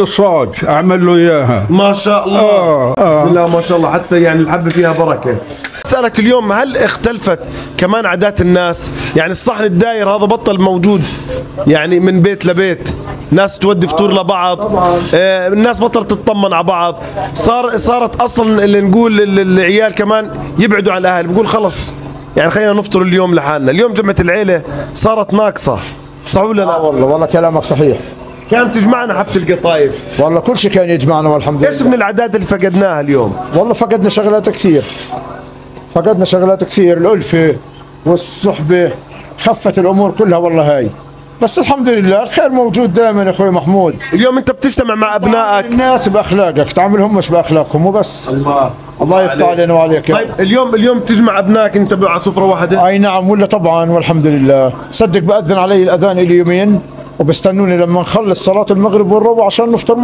الصاج اعمل له اياها. ما شاء الله. بسم الله ما شاء الله، حتى يعني الحبه فيها بركه. اسالك اليوم، هل اختلفت كمان عادات الناس؟ يعني الصحن الداير هذا بطل موجود يعني من بيت لبيت، ناس تودي فطور لبعض، الناس بطلت تطمن على بعض، صارت اصلا اللي نقول العيال كمان يبعدوا عن الاهل، بقول خلص يعني خلينا نفطر اليوم لحالنا. اليوم جمعة العيلة صارت ناقصة، صح ولا لا؟ والله كلامك صحيح. كانت تجمعنا حفة القطايف، والله كل شيء كان يجمعنا والحمد لله. ايش من العادات اللي فقدناها اليوم؟ والله فقدنا شغلات كثير، الألفة والصحبة، خفت الأمور كلها والله هاي، بس الحمد لله الخير موجود دائما يا اخوي محمود. اليوم انت بتجتمع مع ابنائك، الناس باخلاقك، تعاملهم مش باخلاقهم وبس. الله يفتح علينا وعليك. طيب اليوم تجمع ابنائك انت على سفرة واحدة؟ اي نعم، ولا طبعا والحمد لله. صدق بأذن علي الأذان لي يومين وبستنوني لما نخلص صلاة المغرب ونروح عشان نفطر مع